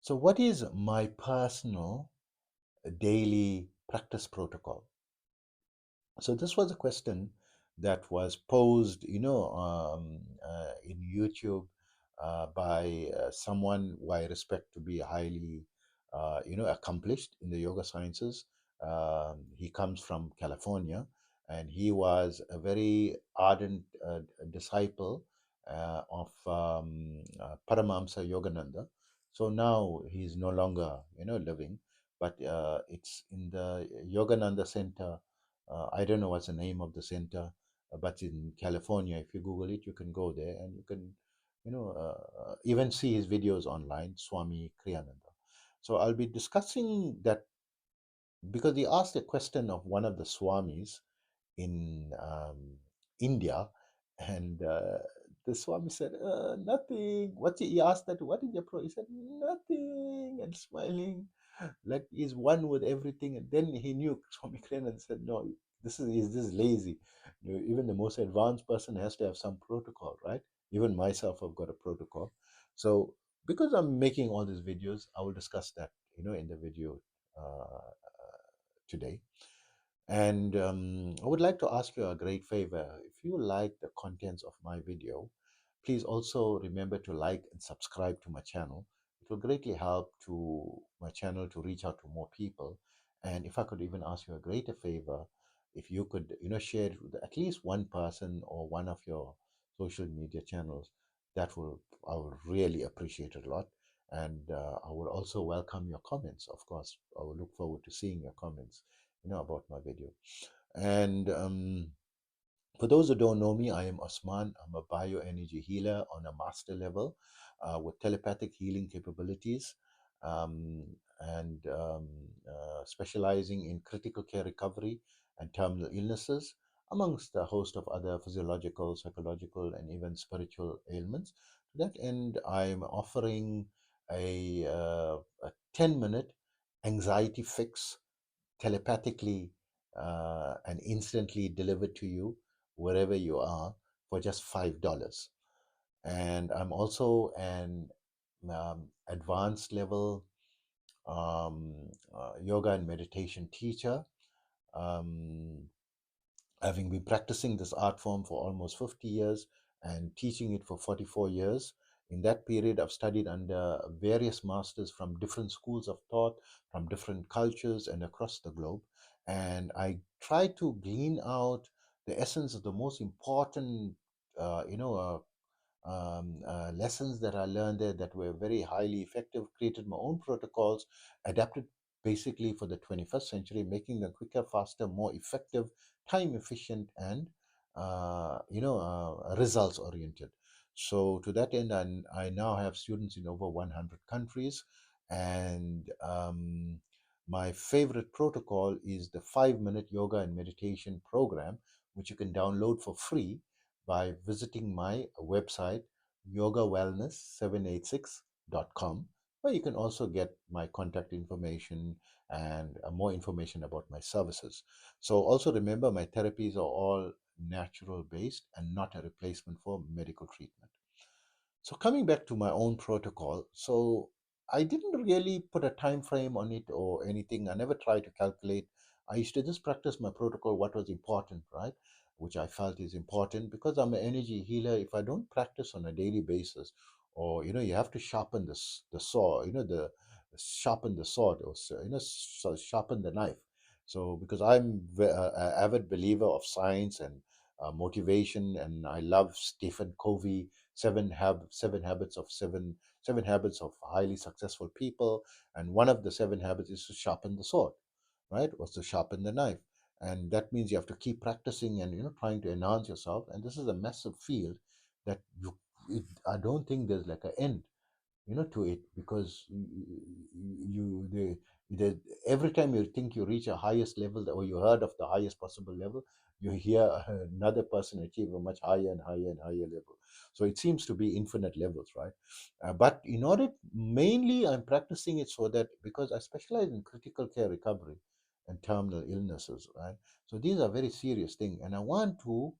So, what is my personal daily practice protocol? So, this was a question that was posed, in YouTube by someone who I respect to be highly, accomplished in the yoga sciences. He comes from California, and he was a very ardent disciple of Paramahamsa Yogananda. So now he's no longer, living, but it's in the Yogananda Center. I don't know what's the name of the center, but in California, if you Google it, you can go there and you can, even see his videos online, Swami Kriyananda. So I'll be discussing that because he asked a question of one of the Swamis in India, and the Swami said, "Nothing." He asked that? What is your pro? He said, "Nothing," and smiling like he's one with everything. And then he knew Swami Kren and said, no, is this lazy? Even the most advanced person has to have some protocol, right? Even myself, I've got a protocol. So because I'm making all these videos, I will discuss that, in the video today. And I would like to ask you a great favor. If you like the contents of my video, please also remember to like and subscribe to my channel. It will greatly help to my channel to reach out to more people. And if I could even ask you a greater favor, if you could, share it with at least one person or one of your social media channels, that will I will really appreciate it a lot. And I will also welcome your comments. Of course, I will look forward to seeing your comments, about my video. And for those who don't know me, I am Osman. I'm a bioenergy healer on a master level with telepathic healing capabilities, um, and specializing in critical care recovery and terminal illnesses, amongst a host of other physiological, psychological, and even spiritual ailments. To that end, I'm offering a 10-minute anxiety fix telepathically and instantly delivered to you wherever you are for just $5. And I'm also an advanced level yoga and meditation teacher. Um, Having been practicing this art form for almost 50 years and teaching it for 44 years. In that period, I've studied under various masters from different schools of thought, from different cultures and across the globe. And I try to glean out the essence of the most important, uh, you know, uh, lessons that I learned there that were very highly effective, created my own protocols, adapted basically for the 21st century, making them quicker, faster, more effective, time efficient, and results oriented. So to that end, I now have students in over 100 countries, and my favorite protocol is the 5-minute yoga and meditation program, which you can download for free by visiting my website, yogawellness786.com, where you can also get my contact information and more information about my services. So also remember, my therapies are all natural based and not a replacement for medical treatment. So coming back to my own protocol, so I didn't really put a time frame on it or anything. I never tried to calculate. I used to just practice my protocol, what was important, right? Which I felt is important because I'm an energy healer. If I don't practice on a daily basis, or you have to sharpen the saw, sharpen the sword, or sharpen the knife. So because I'm an avid believer of science and motivation, and I love Stephen Covey, seven habits of highly successful people, and one of the seven habits is to sharpen the sword, right? Was to sharpen the knife, and that means you have to keep practicing and trying to enhance yourself. And this is a massive field that I don't think there's like an end, to it, because the every time you think you reach a highest level, or you heard of the highest possible level, you hear another person achieve a much higher and higher and higher level. So it seems to be infinite levels, right? But in order, mainly I'm practicing it so that, because I specialize in critical care recovery and terminal illnesses, right? So these are very serious things, and I want to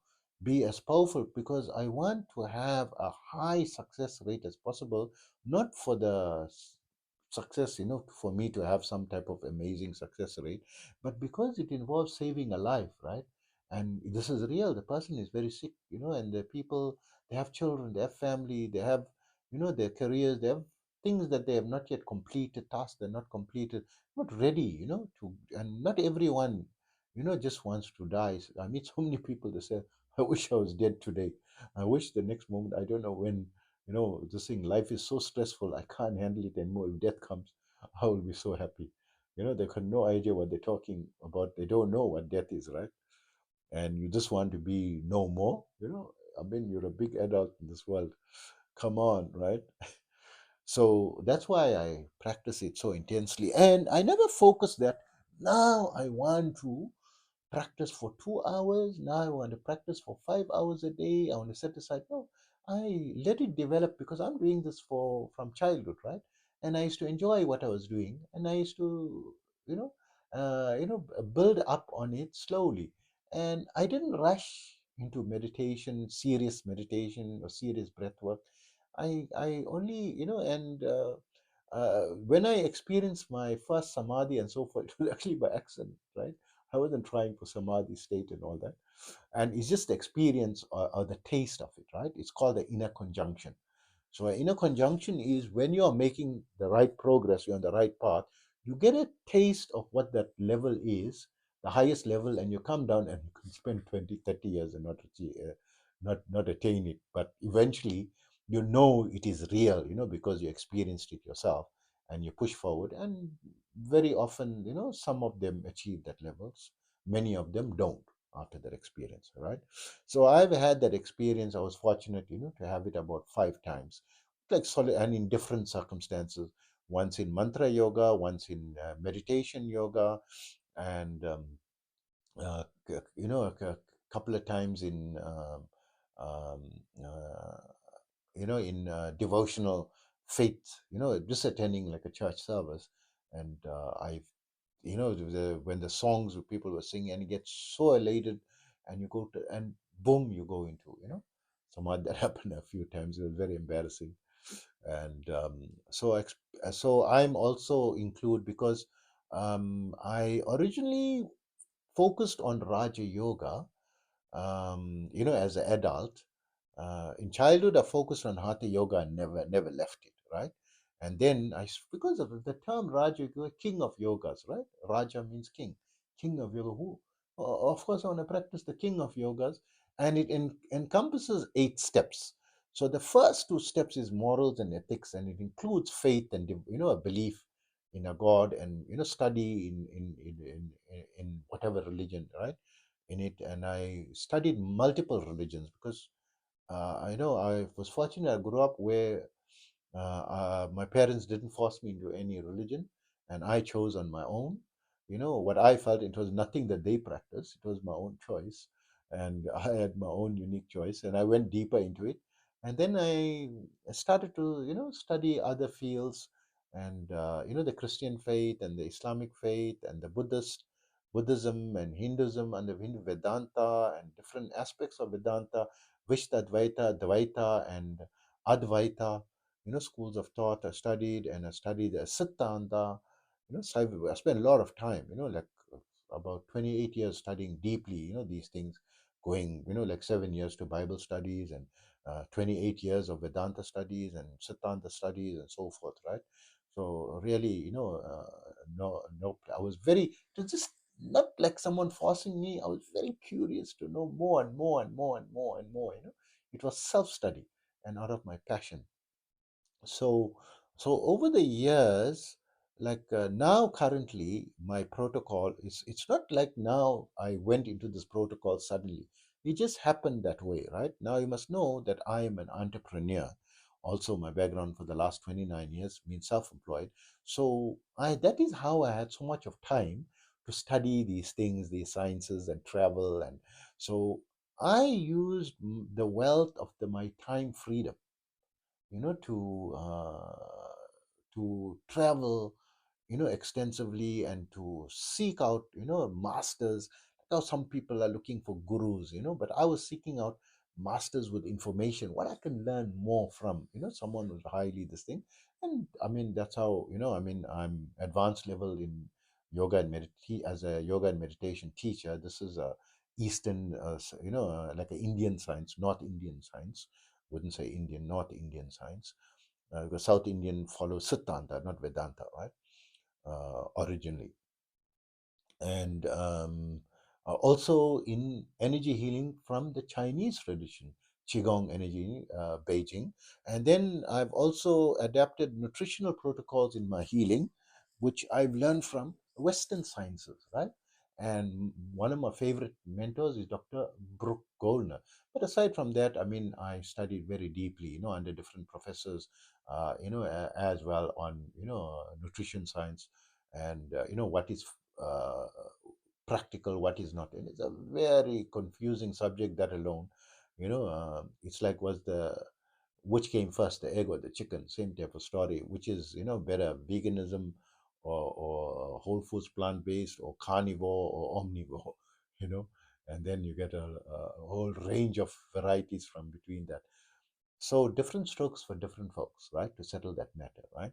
be as powerful because I want to have a high success rate as possible, not for the success, for me to have some type of amazing success rate, but because it involves saving a life, right? And this is real. The person is very sick, and the people, they have children, they have family, they have, their careers, they have things that they have not yet completed, tasks they're not completed, not ready, to, and not everyone, just wants to die. I meet so many people that say, I wish I was dead today. I wish the next moment, I don't know when, this thing, life is so stressful, I can't handle it anymore. If death comes, I will be so happy. They have no idea what they're talking about. They don't know what death is, right? And you just want to be no more. I mean, you're a big adult in this world. Come on, right? So that's why I practice it so intensely. And I never focus that now I want to practice for 2 hours. Now I want to practice for 5 hours a day. I want to set aside. No, I let it develop because I'm doing this for from childhood, right? And I used to enjoy what I was doing, and I used to, build up on it slowly. And I didn't rush into meditation, serious meditation or serious breath work. I only, when I experienced my first samadhi and so forth, it was actually by accident, right? I wasn't trying for samadhi state and all that. And it's just the experience or the taste of it, right? It's called the inner conjunction. So an inner conjunction is when you are making the right progress, you're on the right path, you get a taste of what that level is, the highest level, and you come down and you can spend 20, 30 years and not achieve, not attain it. But eventually you know it is real, because you experienced it yourself and you push forward. And very often, some of them achieve that levels, many of them don't after that experience, right? So I've had that experience. I was fortunate, to have it about 5 times, like solid, and in different circumstances. Once in mantra yoga, once in meditation yoga, and a couple of times in um, uh, in devotional faith, just attending like a church service. And I've, when the songs people were singing, and you get so elated, and you go to, and boom, you go into, some odd that happened a few times. It was very embarrassing. And so I'm also include because I originally focused on Raja Yoga, as an adult. In childhood, I focused on Hatha Yoga and never left it, right? And then because of the term Raja Yoga, king of yogas, right? Raja means king, king of yoga. Who? Of course, I want to practice the king of yogas, and it encompasses 8 steps. So the first 2 steps is morals and ethics, and it includes faith and a belief in a God, and study in whatever religion, right? In it. And I studied multiple religions because I know I was fortunate. I grew up where my parents didn't force me into any religion, and I chose on my own. What I felt, it was nothing that they practiced, it was my own choice, and I had my own unique choice, and I went deeper into it. And then I started to, study other fields, and the Christian faith and the Islamic faith and the Buddhism and Hinduism and the Hindu Vedanta and different aspects of Vedanta, Vishtadvaita, Dvaita, and Advaita, schools of thought. I studied, and I studied Siddhanta. So I spent a lot of time, like about 28 years studying deeply, these things, going, like 7 years to Bible studies, and 28 years of Vedanta studies and Siddhanta studies and so forth, right? So really, no, I was very, it was just not like someone forcing me. I was very curious to know more and more and more and more and more, It was self-study and out of my passion. So so over the years, like now currently my protocol is, it's not like now I went into this protocol suddenly. It just happened that way, right? Now you must know that I am an entrepreneur. Also, my background for the last 29 years means self-employed. So I that is how I had so much of time to study these things, these sciences, and travel. And so I used the wealth of my time freedom, to travel, extensively, and to seek out, masters. Now some people are looking for gurus, but I was seeking out masters with information, what I can learn more from, someone who's highly this thing. And I mean, that's how, I mean, I'm advanced level in yoga and meditate as a yoga and meditation teacher. This is a Eastern, like an Indian science, North Indian science. Wouldn't say Indian, North Indian science. Because South Indian follows Siddhanta, not Vedanta, right? Originally. And also in energy healing from the Chinese tradition, Qigong Energy, Beijing. And then I've also adapted nutritional protocols in my healing, which I've learned from Western sciences, right? And one of my favorite mentors is Dr. Brooke Goldner. But aside from that, I mean, I studied very deeply, under different professors, as well on, nutrition science and, what is uh, practical, what is not. And it's a very confusing subject, that alone. It's like, was the which came first, the egg or the chicken? Same type of story. Which is, better, veganism or whole foods, plant based, or carnivore or omnivore? You know, and then you get a whole range of varieties from between that. So different strokes for different folks, right? To settle that matter, right?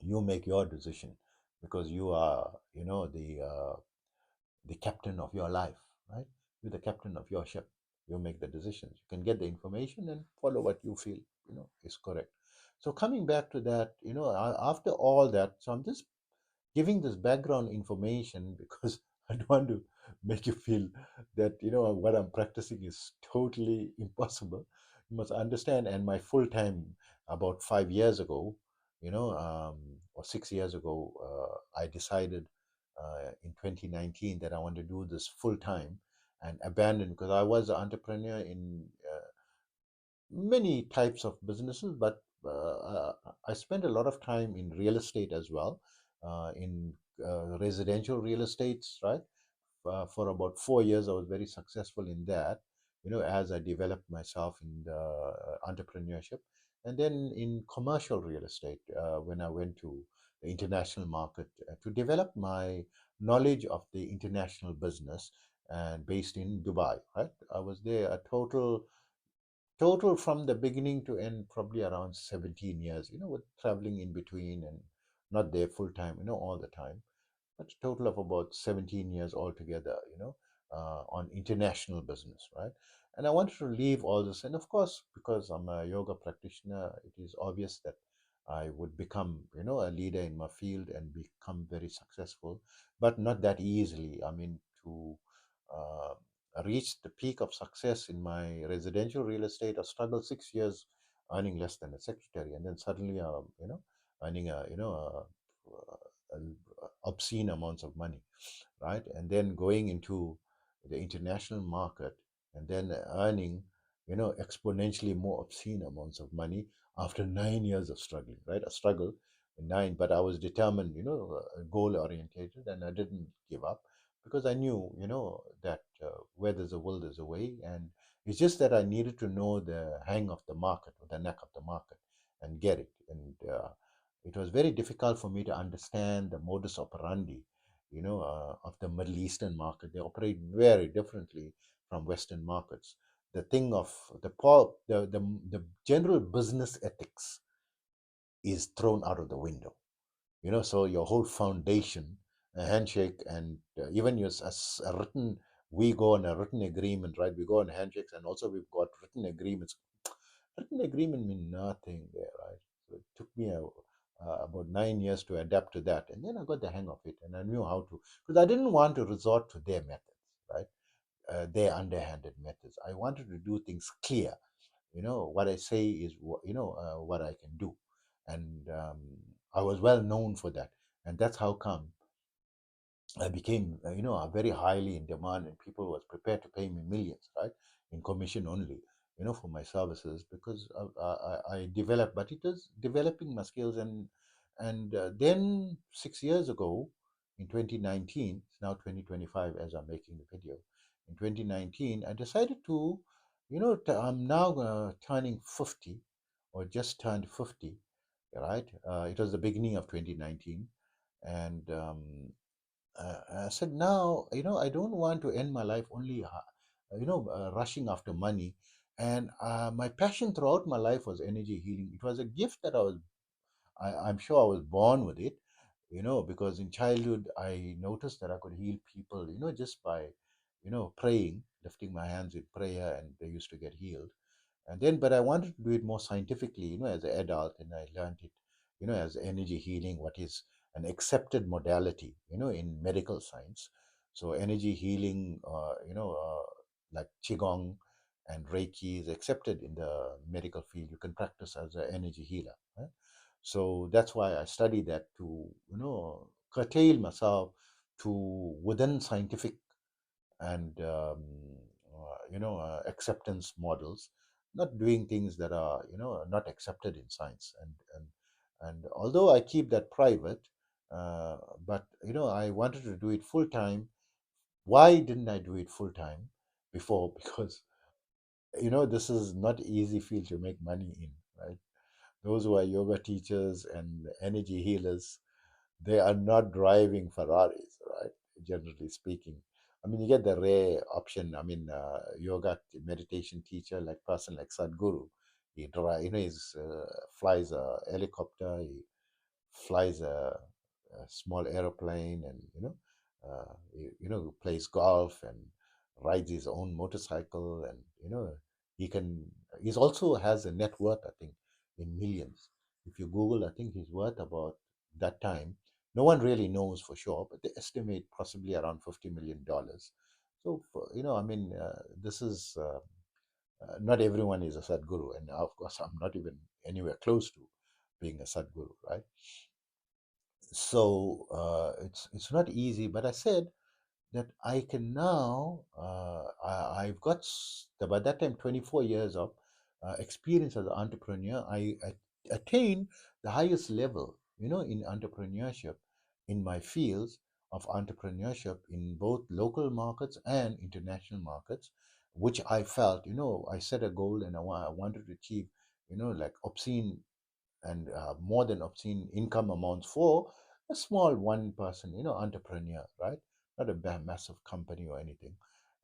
You make your decision because you are, the captain of your life, right? You're the captain of your ship. You make the decisions. You can get the information and follow what you feel, is correct. So coming back to that, after all that, so I'm just giving this background information because I don't want to make you feel that what I'm practicing is totally impossible. You must understand. And my full time, about 5 years ago, or 6 years ago, I decided in 2019 that I want to do this full time and abandon, because I was an entrepreneur in many types of businesses, but I spent a lot of time in real estate as well, in residential real estates, right? For about 4 years, I was very successful in that, as I developed myself in the entrepreneurship. And then in commercial real estate, when I went to the international market to develop my knowledge of the international business, and based in Dubai, right? I was there a total from the beginning to end, probably around 17 years, with traveling in between and not there full time, all the time, but a total of about 17 years altogether, on international business, right? And I wanted to leave all this. And of course, because I'm a yoga practitioner, it is obvious that I would become, a leader in my field and become very successful, but not that easily. I mean, to uh, reach the peak of success in my residential real estate, I struggled 6 years earning less than a secretary, and then suddenly, earning obscene amounts of money, right? And then going into the international market and then earning, exponentially more obscene amounts of money after 9 years of struggling, right? A struggle in nine, but I was determined, goal orientated, and I didn't give up because I knew, that where there's a will, there's a way. And it's just that I needed to know the hang of the market, or the neck of the market, and get it. And it was very difficult for me to understand the modus operandi, of the Middle Eastern market. They operate very differently from Western markets. The thing of the general business ethics is thrown out of the window. So your whole foundation, a handshake, and even your a written. We go on a written agreement, right? We go on handshakes, and also we've got written agreements. Written agreement mean nothing there, right? So it took me about 9 years to adapt to that, and then I got the hang of it, and I knew how to, because I didn't want to resort to their methods, right? Their underhanded methods. I wanted to do things clear. What I say is what I can do, and I was well known for that, and that's how come I became, very highly in demand, and people was prepared to pay me millions, right, in commission only, for my services, because I developed. But it was developing my skills, and then 6 years ago, in 2019, it's now 2025 as I'm making the video. In 2019, I decided to, I'm now turning 50, or just turned 50, right? It was the beginning of 2019, and I said, now, I don't want to end my life only, rushing after money. And my passion throughout my life was energy healing. It was a gift that I was I'm sure I was born with it, because in childhood I noticed that I could heal people, just by, praying, lifting my hands in prayer, and they used to get healed. And then, but I wanted to do it more scientifically, as an adult, and I learned it, as energy healing, what is an accepted modality, in medical science. So energy healing, like Qigong and Reiki is accepted in the medical field. You can practice as an energy healer. Right? So that's why I study that to, curtail myself to within scientific and acceptance models, not doing things that are not accepted in science. And although I keep that private, uh, but I wanted to do it full time. Why didn't I do it full time before? Because this is not easy field to make money in, right? Those who are yoga teachers and energy healers, they are not driving Ferraris, right? Generally speaking. I mean, you get the rare option. I mean, yoga meditation teacher, like person like Sadhguru, he drive, he's flies a helicopter, he flies a small aeroplane, and plays golf and rides his own motorcycle, and he can. He's also has a net worth, I think, in millions. If you Google, I think he's worth about that time. No one really knows for sure, but they estimate possibly around $50 million. So, I mean, this is not everyone is a Sadguru, and of course, I'm not even anywhere close to being a Sadguru, right? So it's not easy, but I said that I can now. I've got by that time 24 years of experience as an entrepreneur. I attained the highest level, in entrepreneurship, in my fields of entrepreneurship in both local markets and international markets, which I felt, I set a goal, and I wanted to achieve, like obscene and more than obscene income amounts for a small one person, entrepreneur, right? Not a massive company or anything.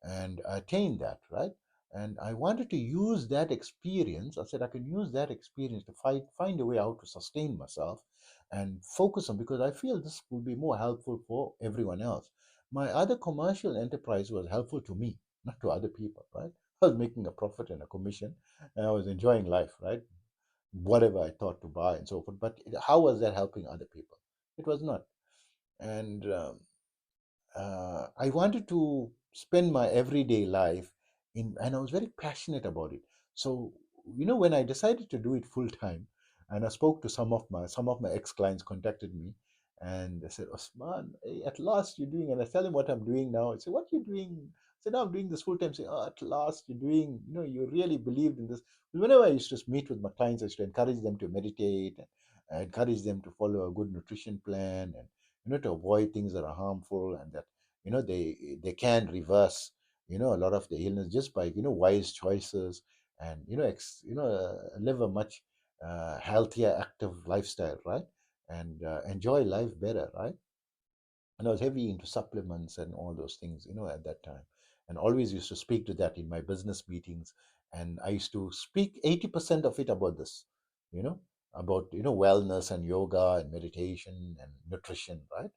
And I attained that, right? And I wanted to use that experience. I said I can use that experience to find a way how to sustain myself and focus on, because I feel this will be more helpful for everyone else. My other commercial enterprise was helpful to me, not to other people, right? I was making a profit and a commission, and I was enjoying life, right? Whatever I thought to buy and so forth. But how was that helping other people? It was not. And I wanted to spend my everyday life and I was very passionate about it. So, when I decided to do it full time, and I spoke to some of my ex clients contacted me, and they said, Osman, hey, at last you're doing, and I tell them what I'm doing now. I say, what you doing? I said, no, I'm doing this full time. Say, oh, at last you're doing, you really believed in this. Whenever I used to meet with my clients, I used to encourage them to meditate, and I encourage them to follow a good nutrition plan, and to avoid things that are harmful, and that they can reverse a lot of the illness just by wise choices, and live a much healthier, active lifestyle, right? And enjoy life better, right? And I was heavy into supplements and all those things, at that time, and always used to speak to that in my business meetings. And I used to speak 80% of it about this, you know about wellness and yoga and meditation and nutrition, right?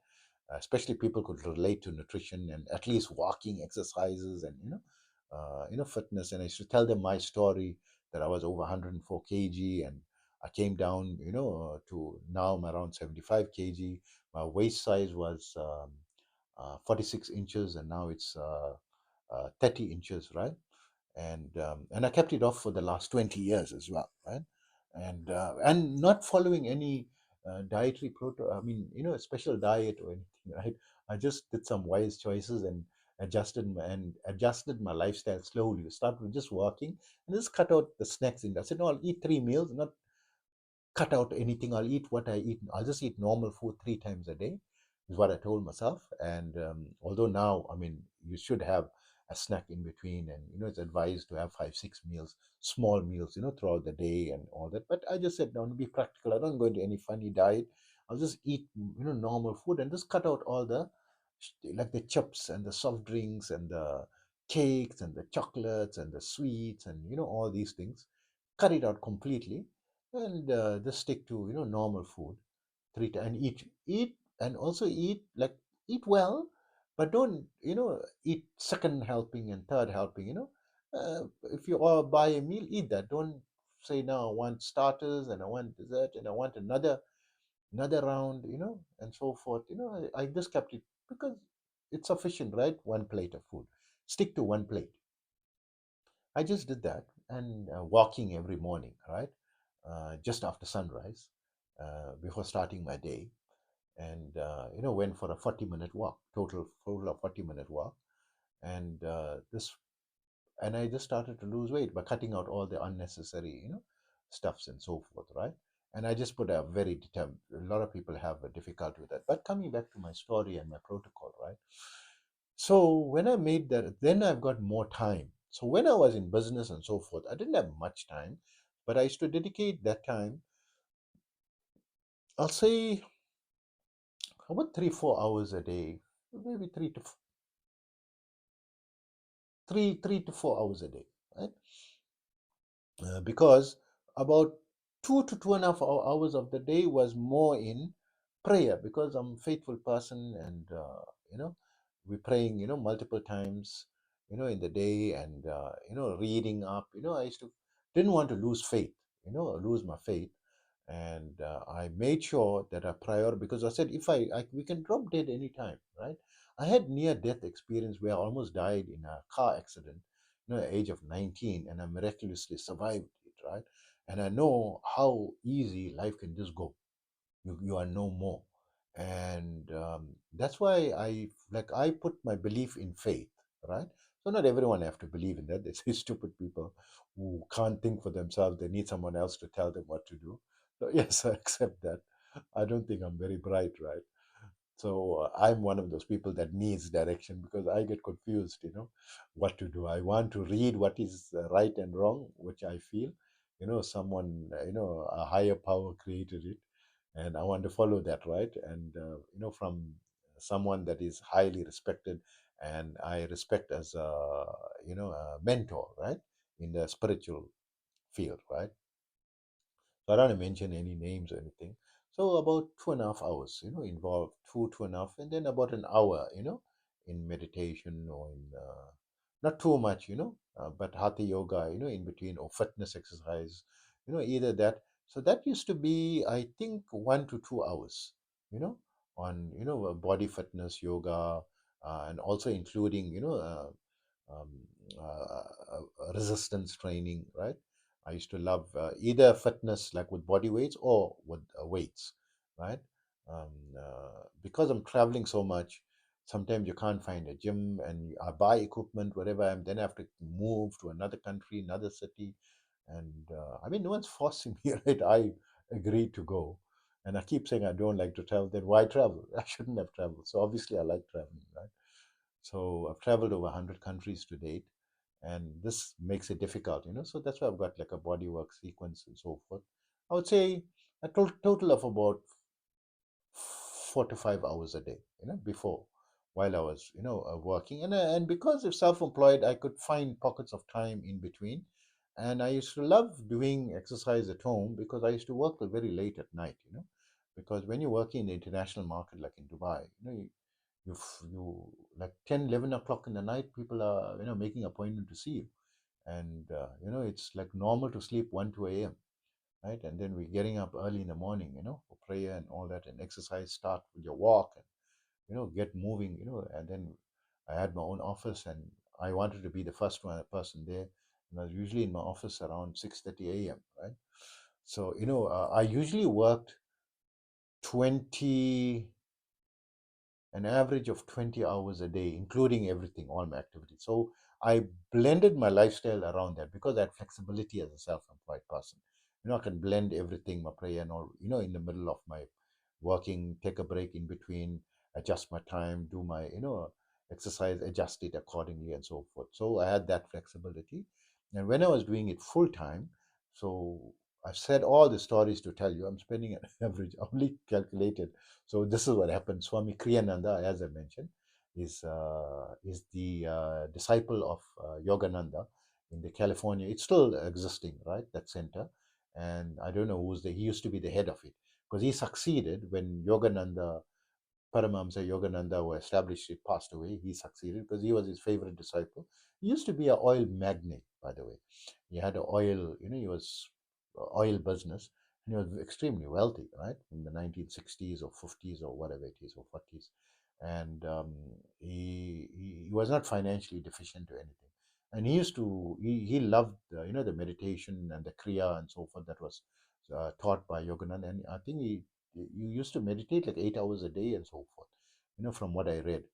Especially people could relate to nutrition and at least walking exercises, and fitness. And I used to tell them my story, that I was over 104 kg, and I came down, to now I'm around 75 kg. My waist size was 46 inches, and now it's 30 inches, right? And I kept it off for the last 20 years as well, right? And not following any dietary I mean, a special diet or anything, right? I just did some wise choices and adjusted my lifestyle slowly. Start with just walking and just cut out the snacks. I said, no, I'll eat 3 meals, not cut out anything. I'll eat what I eat. I'll just eat normal food 3 times a day, is what I told myself. And although now, I mean, you should have a snack in between, and it's advised to have 5, 6 meals, small meals, throughout the day and all that. But I just said, no, to be practical, I don't go into any funny diet. I'll just eat, normal food, and just cut out all the like the chips and the soft drinks and the cakes and the chocolates and the sweets, and all these things. Cut it out completely, and just stick to normal food, and eat, and also eat, like, eat well, but don't eat second helping and third helping. If you all buy a meal, eat that. Don't say, now I want starters and I want dessert and I want another round, and so forth. I just kept it because it's sufficient, right? One plate of food, stick to one plate. I just did that, and walking every morning, right? Just after sunrise, before starting my day, and went for a 40-minute walk, total of 40-minute walk, and and I just started to lose weight by cutting out all the unnecessary, stuffs and so forth, right? And I just put a very determined. A lot of people have a difficulty with that. But coming back to my story and my protocol, right? So when I made that, then I've got more time. So when I was in business and so forth, I didn't have much time, but I used to dedicate that time. I'll say about 3 4 hours a day, maybe 3 to 4 hours a day, right? Because about 2 to 2.5 hours of the day was more in prayer, because I'm a faithful person, and we're praying, multiple times, in the day, and reading up. I used to didn't want to lose faith, lose my faith, and I made sure that I prior, because I said, if we can drop dead anytime, right? I had near death experience where I almost died in a car accident, at the age of 19, and I miraculously survived it, right? And I know how easy life can just go. You are no more, and that's why I put my belief in faith, right? So not everyone have to believe in that. There's stupid people who can't think for themselves. They need someone else to tell them what to do. So yes, I accept that. I don't think I'm very bright, right? So I'm one of those people that needs direction, because I get confused, what to do. I want to read what is right and wrong, which I feel, someone, a higher power created it, and I want to follow that, right? And from someone that is highly respected, and I respect as a mentor, right, in the spiritual field, right? So I don't want to mention any names or anything. So about 2.5 hours, involved, 2.5, and then about an hour, in meditation, or in not too much, but hatha yoga, in between, or fitness exercise, either that. So that used to be, I think, 1 to 2 hours, you know, on body fitness yoga, and also including um, resistance training, right? I used to love either fitness, like with body weights, or with weights, right? Because I'm traveling so much, sometimes you can't find a gym, and I buy equipment wherever I'm. Then I have to move to another country, another city, and I mean, no one's forcing me, right? I agreed to go, and I keep saying I don't like to travel. Then why travel? I shouldn't have traveled. So obviously, I like traveling, right? So I've traveled over 100 countries to date, and this makes it difficult, So that's why I've got like a body work sequence and so forth. I would say a total of about 4 to 5 hours a day, before, while I was, working, and because of self-employed, I could find pockets of time in between, and I used to love doing exercise at home, because I used to work till very late at night, because when you work in the international market, like in Dubai, you like 10, 11 o'clock in the night, people are making appointment to see you, and it's like normal to sleep 1 2 a.m., right? And then we're getting up early in the morning, for prayer and all that, and exercise, start with your walk, and get moving, and then I had my own office, and I wanted to be the first person there, and I was usually in my office around 6:30 a.m., right? So I usually worked 20 an average of 20 hours a day, including everything, all my activities. So I blended my lifestyle around that, because I had flexibility as a self-employed person. I can blend everything, my prayer and all, in the middle of my working, take a break in between, adjust my time, do my, exercise, adjust it accordingly, and so forth. So I had that flexibility. And when I was doing it full time, so I've said all the stories to tell you. I'm spending an average, only calculated. So this is what happened. Swami Kriyananda, as I mentioned, is the disciple of Yogananda in the California. It's still existing, right? That center. and I don't know who's he used to be the head of it, because he succeeded when Yogananda, Paramahamsa Yogananda, who established it, passed away. He succeeded because he was his favorite disciple. He used to be an oil magnate, by the way. He had an oil, he was oil business, and he was extremely wealthy, right, in the 1960s or 50s or whatever it is, or 40s. And he was not financially deficient or anything. And he loved, the meditation and the kriya and so forth that was taught by Yogananda. And I think you used to meditate like 8 hours a day and so forth, from what I read,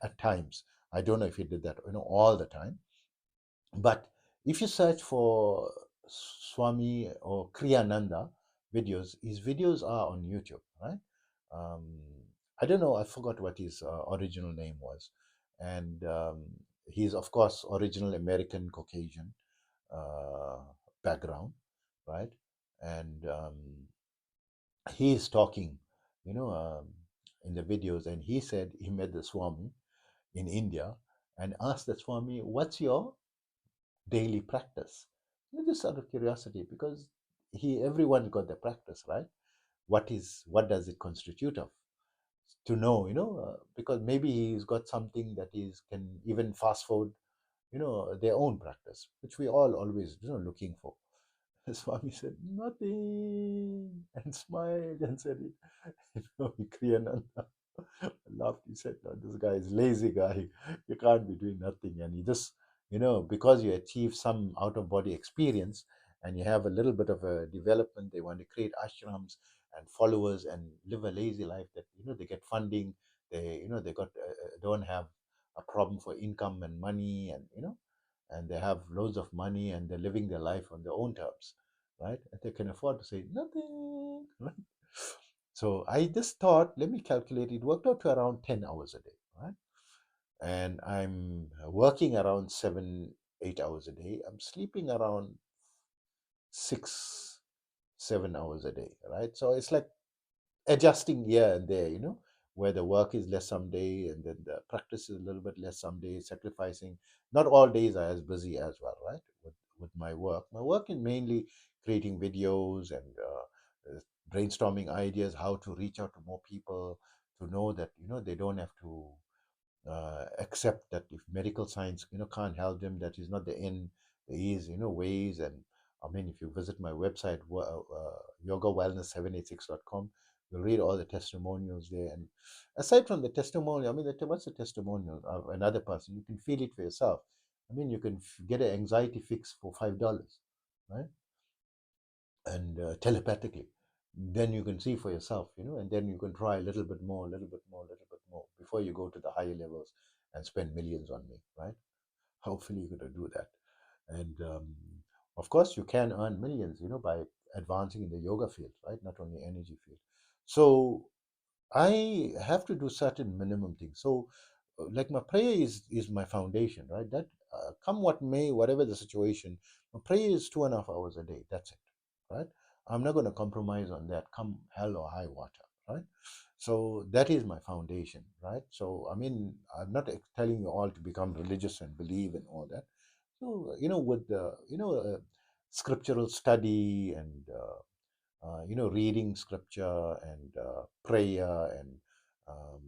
at times. I don't know if he did that, all the time. But if you search for Swami or Kriyananda videos, his videos are on YouTube, right? Um, I don't know, I forgot what his original name was. And he's, of course, original American Caucasian uh, background, right? And he is talking, you know, um, in the videos, and he said he met the Swami in India and asked the Swami, "What's your daily practice?" Just out of curiosity, because everyone got the practice, right? What does it constitute of? To know, because maybe he's got something that is can even fast forward, their own practice, which we all always, looking for. Swami said nothing and smiled and said it. Kriyananda laughed. He said, "No, this guy is lazy guy. You can't be doing nothing." And he just, because you achieve some out of body experience and you have a little bit of a development, they want to create ashrams and followers and live a lazy life that, they get funding. They got, don't have a problem for income and money, and they have loads of money and they're living their life on their own terms, right? And they can afford to say nothing, right? So I just thought, let me calculate. It worked out to around 10 hours a day, right? And I'm working around 7, 8 hours a day. I'm sleeping around 6, 7 hours a day, right? So it's like adjusting here and there, where the work is less some day and then the practice is a little bit less some days, sacrificing. Not all days are as busy as well, right? With my work. My work is mainly creating videos and brainstorming ideas, how to reach out to more people, to know that, they don't have to accept that if medical science can't help them, that is not the end. There is ways. And I mean, if you visit my website, yogawellness786.com, you'll read all the testimonials there. And aside from the testimonial, I mean, what's the testimonial of another person? You can feel it for yourself. I mean, you can get an anxiety fix for $5, right? And telepathically, then you can see for yourself, and then you can try a little bit more, a little bit more, a little bit more before you go to the higher levels and spend millions on me, right? Hopefully you're going to do that. And of course you can earn millions, by advancing in the yoga field, right? Not only energy field. So I have to do certain minimum things. So, like my prayer is my foundation, right? That come what may, whatever the situation, my prayer is 2.5 hours a day. That's it, right? I'm not going to compromise on that. Come hell or high water, right? So that is my foundation, right? So I mean, I'm not telling you all to become religious and believe and all that. So with the scriptural study and reading scripture and prayer and um,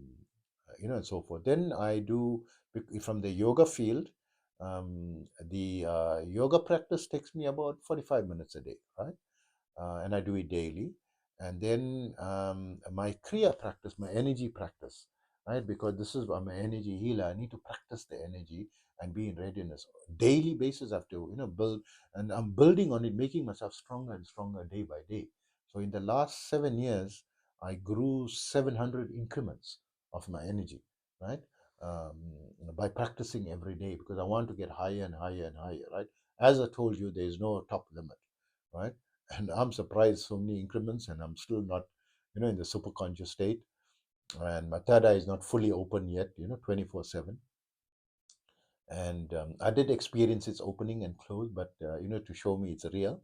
and so forth. Then I do from the yoga field. The yoga practice takes me about 45 minutes a day, right? And I do it daily. And then my Kriya practice, my energy practice, right? Because this is I'm an energy healer. I need to practice the energy and be in readiness daily basis. I have to build, and I'm building on it, making myself stronger and stronger day by day. So in the last 7 years, I grew 700 increments of my energy, right? Um, by practicing every day because I want to get higher and higher and higher, right? As I told you, there is no top limit, right? And I'm surprised so many increments, and I'm still not, in the super conscious state. And my third eye is not fully open yet, 24/7. And I did experience its opening and close, but to show me it's real.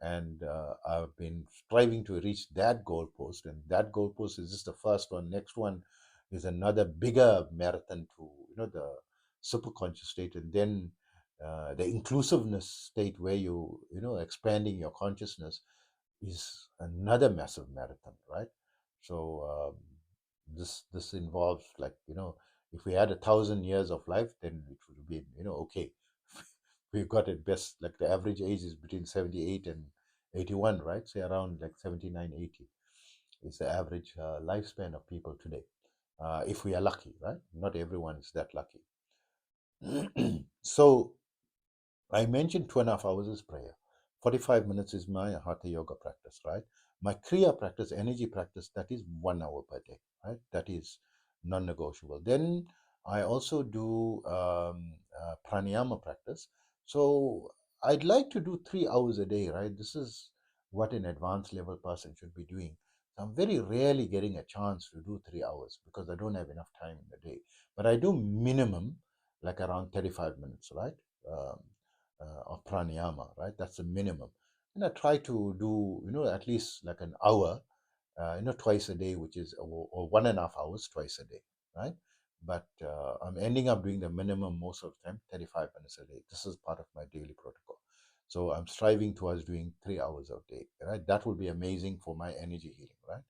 And I've been striving to reach that goalpost, and that goalpost is just the first one. Next one is another bigger marathon to the super conscious state, and then The inclusiveness state where you know expanding your consciousness is another massive marathon, right? So this involves, like, you know, if we had 1,000 years of life, then it would be, you know, okay. We've got it best, like the average age is between 78 and 81, right? Say around like 79, 80 is the average lifespan of people today. If we are lucky, right? Not everyone is that lucky. So I mentioned 2.5 hours is prayer. 45 minutes is my hatha yoga practice, right? My kriya practice, energy practice, that is 1 hour per day, right? That is non-negotiable. Then I also do pranayama practice. So I'd like to do 3 hours a day, right? This is what an advanced level person should be doing. I'm very rarely getting a chance to do 3 hours because I don't have enough time in the day. But I do minimum like around 35 minutes, right? Um, of pranayama, right? That's the minimum. And I try to do, you know, at least like an hour, you know, twice a day, which is, or 1.5 hours twice a day, right? But I'm ending up doing the minimum most of the time, 35 minutes a day. This is part of my daily protocol. So I'm striving towards doing 3 hours a day, right? That would be amazing for my energy healing, right?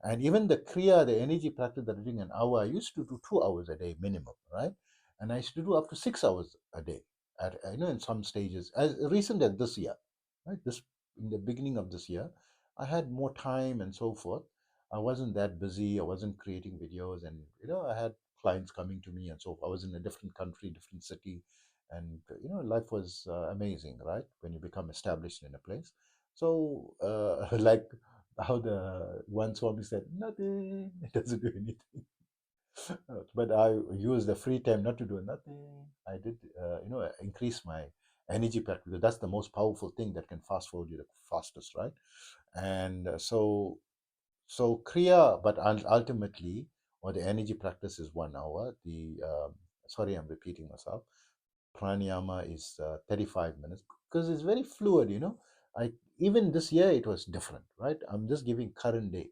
And even the Kriya, the energy practice that I'm doing an hour, I used to do 2 hours a day minimum, right? And I used to do up to 6 hours a day at, you know, in some stages, as recent as this year, right? This, in the beginning of this year, I had more time and so forth. I wasn't that busy. I wasn't creating videos, and you know, I had clients coming to me, and so I was in a different country, different city, and you know, life was amazing, right? When you become established in a place. So, like how the one Swami said, nothing, it doesn't do anything. But I use the free time not to do nothing. I did, you know, increase my energy pack because that's the most powerful thing that can fast forward you the fastest, right? And so Kriya, but ultimately, or the energy practice is 1 hour. Sorry, I'm repeating myself. Pranayama is 35 minutes because it's very fluid, you know. I Even this year it was different, right? I'm just giving current day.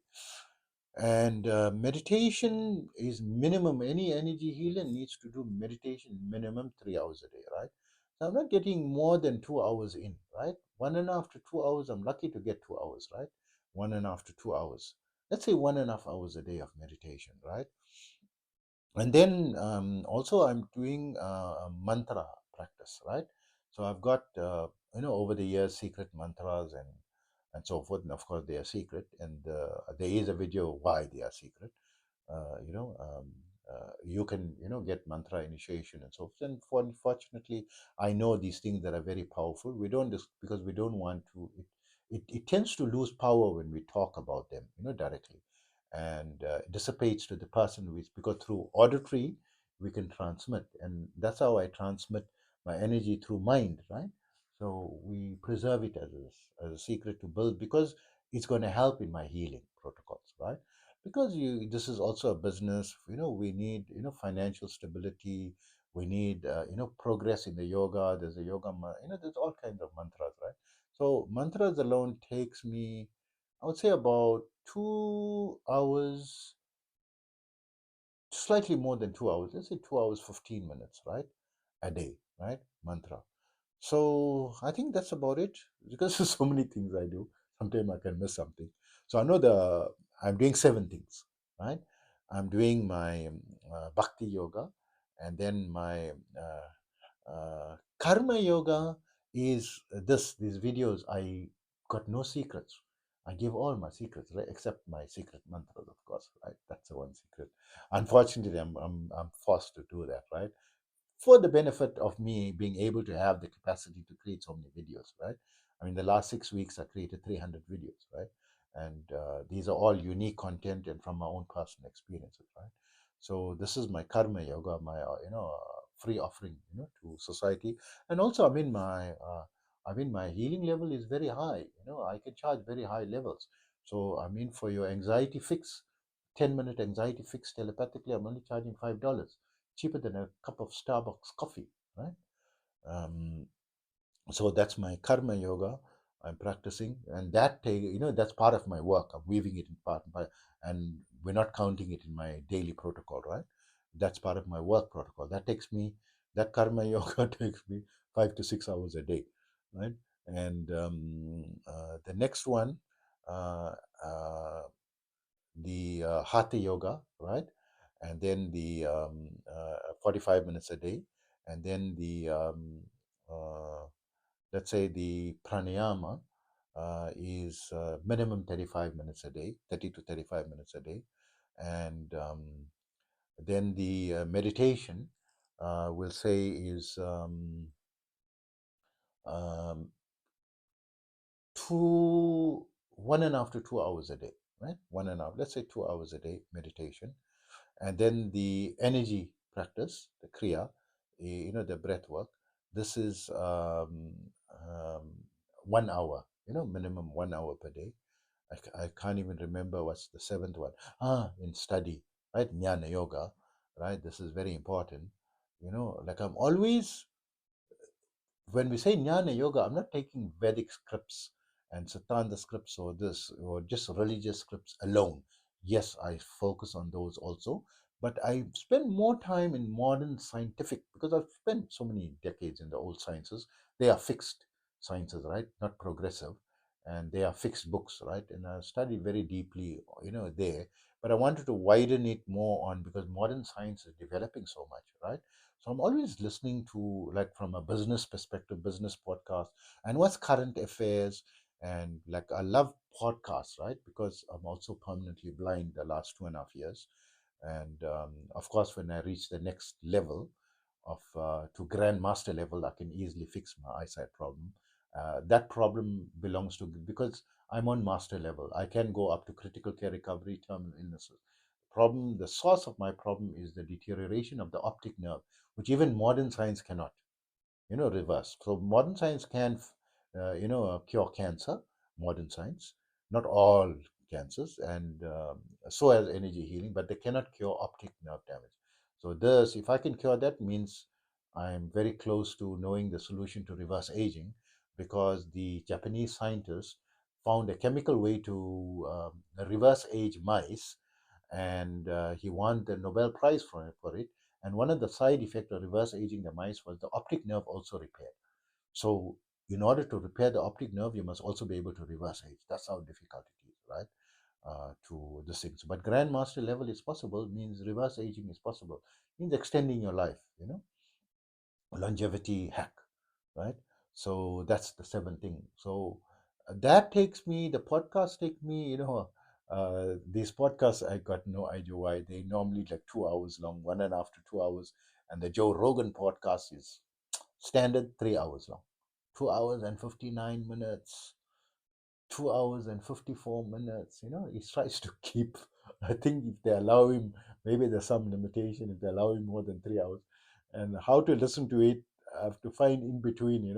And meditation is minimum. Any energy healer needs to do meditation minimum 3 hours a day, right? So I'm not getting more than 2 hours in, right? 1.5 to 2 hours. I'm lucky to get 2 hours, right? 1.5 to 2 hours. Let's say 1.5 hours a day of meditation, right? And then also I'm doing mantra practice, right? So I've got you know, over the years, secret mantras and so forth, and of course they are secret, and there is a video why they are secret. You know, you can, you know, get mantra initiation and so forth. And unfortunately, I know these things that are very powerful. We don't because we don't want to. It tends to lose power when we talk about them, you know, directly, and dissipates to the person who is, because through auditory we can transmit, and that's how I transmit my energy through mind, right? So we preserve it as a secret to build because it's going to help in my healing protocols, right? Because this is also a business, you know, we need, you know, financial stability, we need you know, progress in the yoga. There's a you know, there's all kinds of mantras, right? So mantras alone takes me, I would say, about 2 hours, slightly more than 2 hours. Let's say 2 hours 15 minutes, right, a day, right? Mantra. So I think that's about it because there's so many things I do. Sometimes I can miss something. So I know I'm doing 7 things, right? I'm doing my bhakti yoga, and then my karma yoga is these videos. I got no secrets. I give all my secrets, right? Except my secret mantras, of course, right? That's the one secret. Unfortunately, I'm forced to do that, right? For the benefit of me being able to have the capacity to create so many videos, right? I mean, the last 6 weeks I created 300 videos, right? And these are all unique content and from my own personal experiences, right? So this is my karma yoga, my you know, free offering, you know, to society. And also, I mean, my healing level is very high. You know, I can charge very high levels. So I mean, for your anxiety fix, 10-minute anxiety fix telepathically, I'm only charging $5, cheaper than a cup of Starbucks coffee, right? Um, so that's my karma yoga I'm practicing, and you know, that's part of my work. I'm weaving it in and we're not counting it in my daily protocol, right? That's part of my work protocol. That takes me That karma yoga takes me 5 to 6 hours a day, right? And the next one, uh, uh, the hatha yoga, right? And then the 45 minutes a day, and then the uh, let's say the pranayama is minimum 35 minutes a day, 30 to 35 minutes a day, and then the meditation we'll say is um, 1.5 to 2 hours a day, right? 1.5, let's say 2 hours a day meditation. And then the energy practice, the kriya, the breath work. This is um, 1 hour, minimum 1 hour per day. I can't even remember what's the seventh one. In study, right? Jnana yoga, right? This is very important. Like I'm always, when we say jnana yoga, I'm not taking Vedic scripts and Satanda scripts or this or just religious scripts alone. Yes, I focus on those also, but I spend more time in modern scientific because I've spent so many decades in the old sciences. They are fixed sciences, right? Not progressive, and they are fixed books, right? And I study very deeply, there. But I wanted to widen it more on because modern science is developing so much, right? So I'm always listening to, like, from a business perspective, business podcast, and what's current affairs. And like I love podcasts, right? Because I'm also permanently blind the last 2.5 years. And of course, when I reach the next level of to grandmaster level, I can easily fix my eyesight problem. That problem belongs to, because I'm on master level. I can go up to critical care recovery, terminal illnesses. The source of my problem is the deterioration of the optic nerve, which even modern science cannot, reverse. So modern science can, cure cancer, modern science, not all cancers, and so as energy healing, but they cannot cure optic nerve damage. So this, if I can cure that, means I'm very close to knowing the solution to reverse aging, because the Japanese scientists found a chemical way to reverse age mice, and he won the Nobel Prize for it. And one of the side effects of reverse aging the mice was the optic nerve also repaired. So, in order to repair the optic nerve, you must also be able to reverse age. That's how difficult it is, right? To the things. But grandmaster level is possible, means reverse aging is possible, means extending your life, longevity hack, right? So that's the seventh thing. So that takes me, the podcast take me, these podcasts, I got no idea why they normally like 2 hours long, 1.5 to 2 hours, and the Joe Rogan podcast is standard 3 hours long, 2 hours and 59 minutes, 2 hours and 54 minutes. He tries to keep, I think if they allow him, maybe there's some limitation if they allow him more than 3 hours. And how to listen to it, I have to find in between,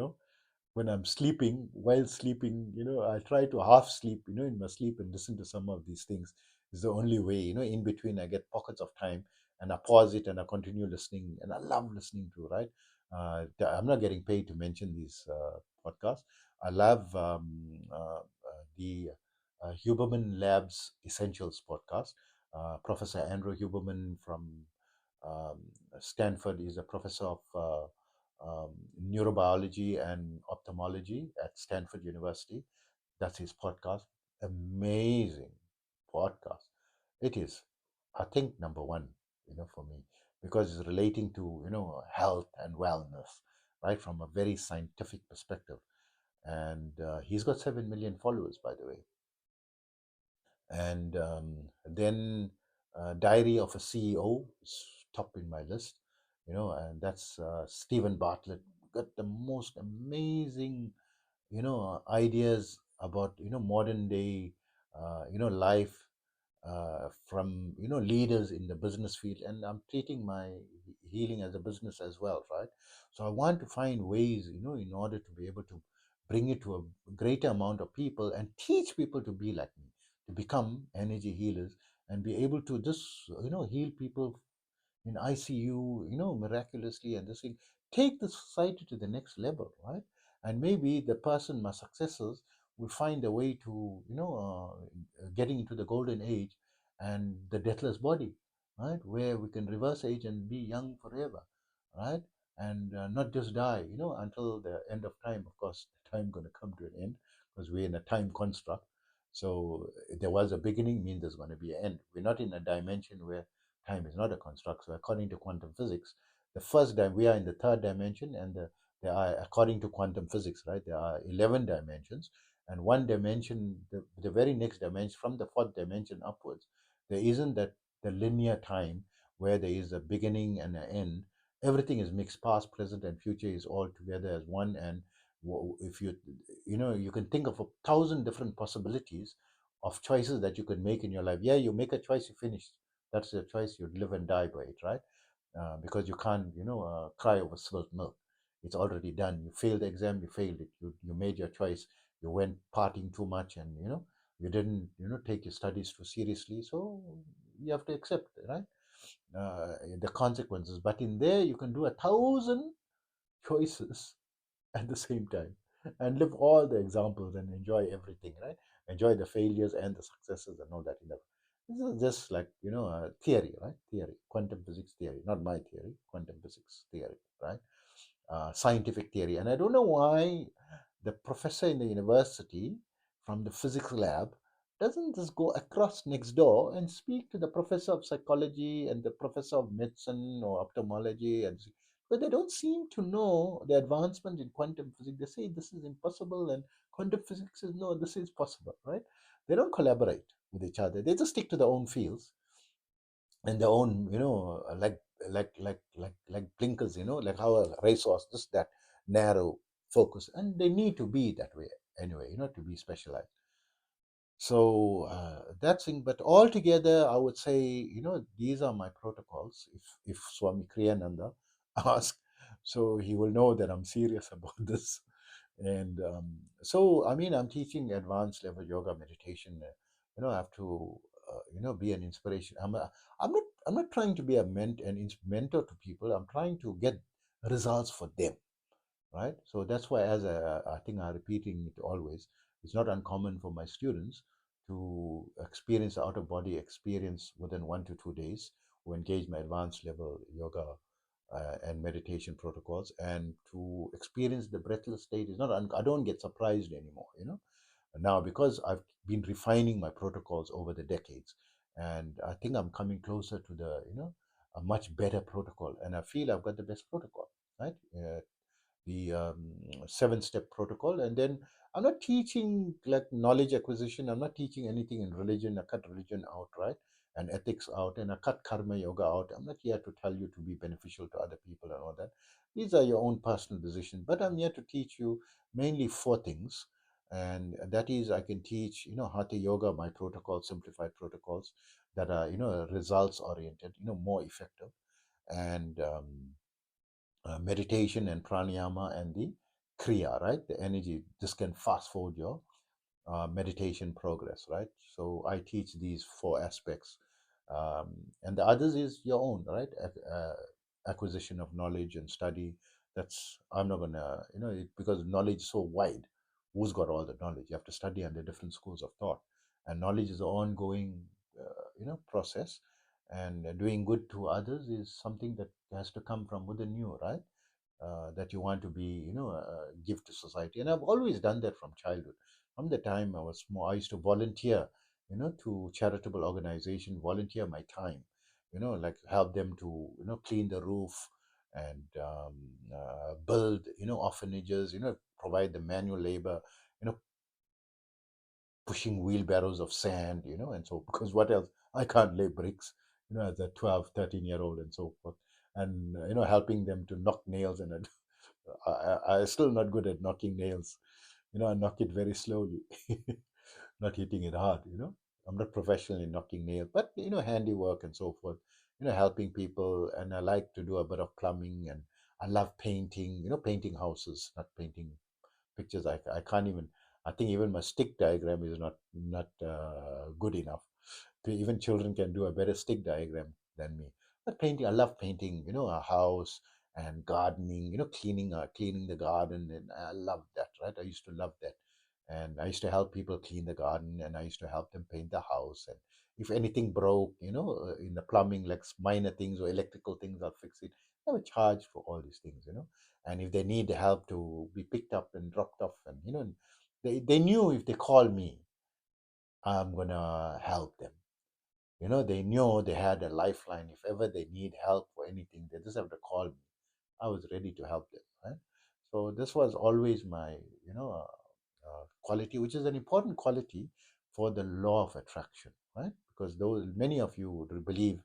when I'm sleeping, while sleeping, I try to half sleep, in my sleep and listen to some of these things. Is the only way, in between I get pockets of time and I pause it and I continue listening. And I love listening to, right? I'm not getting paid to mention these podcasts. I love the Huberman Labs Essentials podcast. Professor Andrew Huberman from um, Stanford is a professor of neurobiology and ophthalmology at Stanford University. That's his podcast. Amazing podcast. It is, I think, number one, for me, because it's relating to, health and wellness, right, from a very scientific perspective. And he's got 7 million followers, by the way. And then Diary of a CEO is top in my list, and that's Stephen Bartlett. Got the most amazing, ideas about, modern day, life, from, leaders in the business field. And I'm treating my healing as a business as well, right? So I want to find ways, in order to be able to bring it to a greater amount of people and teach people to be like me, to become energy healers and be able to just, heal people in ICU, miraculously, and this thing, take the society to the next level, right? And maybe the person, my successors, will find a way to, getting into the golden age and the deathless body, right? Where we can reverse age and be young forever, right? and not just die, until the end of time. Of course, the time going to come to an end because we're in a time construct. So there was a beginning, means there's going to be an end. We're not in a dimension where time is not a construct. So according to quantum physics, we are in the third dimension, and there are, according to quantum physics, right, there are 11 dimensions, and one dimension, the very next dimension, from the fourth dimension upwards, there isn't that the linear time where there is a beginning and an end. Everything is mixed. Past, present, and future is all together as one. And if you can think of 1,000 different possibilities of choices that you could make in your life. Yeah, you make a choice, you finish. That's the choice. You live and die by it, right? Because you can't, cry over spilt milk. It's already done. You failed the exam, you failed it. You made your choice. You went partying too much, and you didn't, take your studies too seriously. So you have to accept, right? The consequences. But in there, you can do 1,000 choices at the same time and live all the examples and enjoy everything, right? Enjoy the failures and the successes and all that. This is just like, theory, right? Theory, quantum physics theory, not my theory, quantum physics theory, right? Scientific theory. And I don't know why the professor in the university from the physics lab doesn't just go across next door and speak to the professor of psychology and the professor of medicine or ophthalmology, but they don't seem to know the advancement in quantum physics. They say this is impossible, and quantum physics is no, this is possible, right? They don't collaborate with each other. They just stick to their own fields and their own, like blinkers, like how a racehorse, just that narrow focus, and they need to be that way anyway, to be specialized. So that's thing. But altogether, I would say, these are my protocols. If Swami Kriyananda asks, so he will know that I'm serious about this. And so, I mean, I'm teaching advanced level yoga meditation. I have to, be an inspiration. I'm not trying to be a mentor to people. I'm trying to get results for them, right? So that's why, as I think I'm repeating it always, it's not uncommon for my students to experience out of body experience within 1 to 2 days, who engage my advanced level yoga and meditation protocols, and to experience the breathless state is not. I don't get surprised anymore, now, because I've been refining my protocols over the decades, and I think I'm coming closer to the a much better protocol, and I feel I've got the best protocol, right? The 7-step protocol. And then I'm not teaching like knowledge acquisition. I'm not teaching anything in religion. I cut religion out, right? And ethics out, and I cut karma yoga out. I'm not here to tell you to be beneficial to other people and all that. These are your own personal decisions. But I'm here to teach you mainly 4 things. And that is, I can teach, hatha yoga, my protocol, simplified protocols that are, results oriented, more effective. And meditation and pranayama and the kriya, right? The energy. This can fast forward your meditation progress, right? So I teach these 4 aspects, um, and the others is your own, right? Acquisition of knowledge and study. That's I'm not gonna, because knowledge is so wide. Who's got all the knowledge? You have to study under different schools of thought, and knowledge is an ongoing, process. And doing good to others is something that has to come from within you, right? That you want to be, give to society. And I've always done that from childhood. From the time I was small, I used to volunteer, to charitable organization, volunteer my time, like help them to, clean the roof and build, orphanages, provide the manual labor, you know, pushing wheelbarrows of sand, and so because what else? I can't lay bricks, as a 12, 13-year-old and so forth. And, helping them to knock nails and I'm still not good at knocking nails. I knock it very slowly, not hitting it hard. I'm not professional in knocking nails, but handiwork and so forth. Helping people, and I like to do a bit of plumbing, and I love painting. Painting houses, not painting pictures. I can't even. I think even my stick diagram is not good enough. Even children can do a better stick diagram than me. But painting, I love painting. A house and gardening. Cleaning the garden, and I love that. Right, I used to love that, and I used to help people clean the garden, and I used to help them paint the house. And if anything broke, in the plumbing, like minor things or electrical things, I'll fix it. never charged for all these things, you know. And if they need help to be picked up and dropped off, and you know, they knew if they call me, I'm gonna help them. You know, they knew they had a lifeline. If ever they need help for anything, they just have to call me. I was ready to help them, right? So this was always my, you know, quality, which is an important quality for the law of attraction, right? Because those many of you would believe,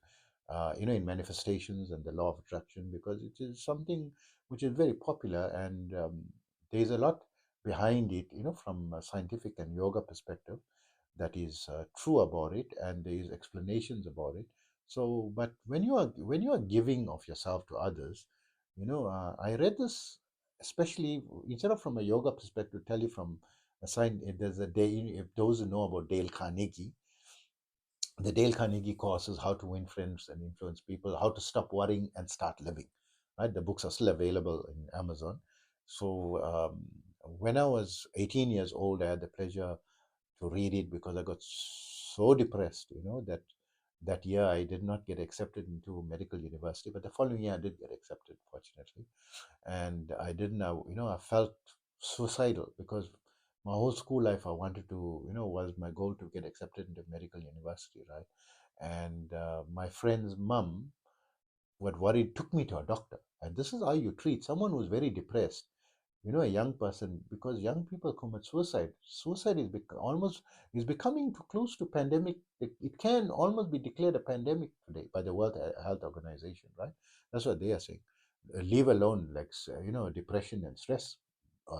you know, in manifestations and the law of attraction, because it is something which is very popular, and there is a lot behind it, you know, from a scientific and yoga perspective, that is true about it, and there is explanations about it. So but when you are giving of yourself to others, you know, I read this, especially instead of from a yoga perspective, tell you from a sign. There's a day, if those who know about Dale Carnegie, the Dale Carnegie course is how to win friends and influence people, how to stop worrying and start living, right? The books are still available in Amazon. So when I was 18 years old, I had the pleasure to read it, because I got so depressed, you know, that that year I did not get accepted into medical university, but the following year I did get accepted, fortunately. And I didn't know, you know, I felt suicidal, because my whole school life I wanted to, you know, was my goal to get accepted into medical university, right? And my friend's mum, what worried, took me to a doctor. And this is how you treat someone who's very depressed, you know, a young person, because young people commit suicide. Suicide is almost is becoming too close to pandemic. It can almost be declared a pandemic today by the World Health Organization, right? That's what they are saying. Leave alone, like, you know, depression and stress,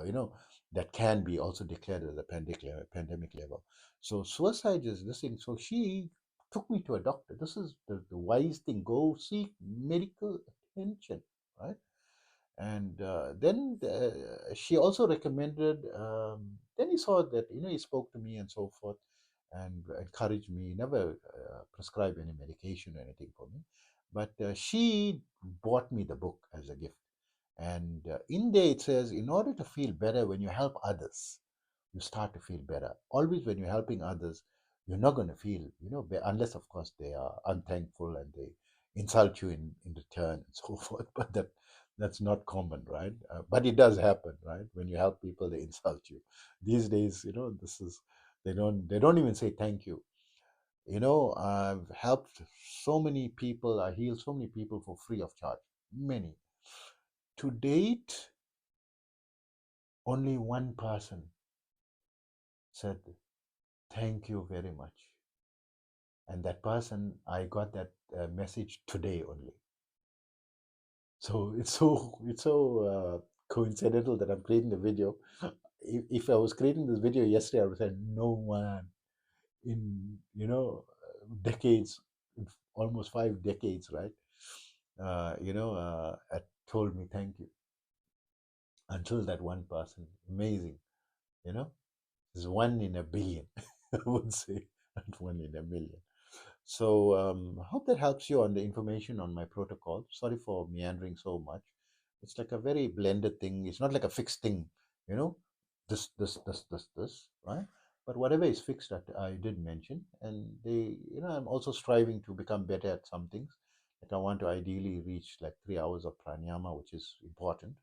you know, that can be also declared as a pandemic level. So suicide is this thing. So she took me to a doctor. This is the wise thing. Go seek medical attention, right? And then she also recommended, then he saw that, you know, he spoke to me and so forth, and encouraged me, never prescribe any medication or anything for me, but she bought me the book as a gift. And in there it says, in order to feel better when you help others, you start to feel better. Always when you're helping others, you're not going to feel, you know, unless of course they are unthankful and they insult you in return and so forth. But that's not common, right? But it does happen, right? When you help people, they insult you. These days, you know, this is, they don't even say thank you. You know, I've helped so many people. I healed so many people for free of charge. Many. To date, only one person said thank you very much, and that person, I got that message today only. So it's so coincidental that I'm creating the video. If I was creating this video yesterday, I would have said no one in, you know, decades, almost 5 decades, right? You know, told me thank you, until that one person. Amazing, you know. It's one in a billion, I would say, not one in a million. So I hope that helps you on the information on my protocol. Sorry for meandering so much. It's like a very blended thing. It's not like a fixed thing, you know, this, right? But whatever is fixed, that I did mention, and you know, I'm also striving to become better at some things. Like I want to ideally reach like 3 hours of pranayama, which is important,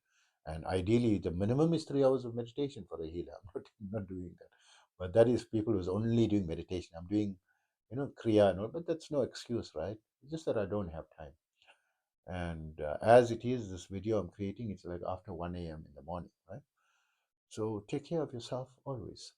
and ideally the minimum is 3 hours of meditation for a healer. I'm not doing that, but that is people who's only doing meditation. I'm doing, you know, kriya and all, but that's no excuse, right? It's just that I don't have time. And as it is, this video I'm creating, it's like after 1 a.m. in the morning, right? So take care of yourself always.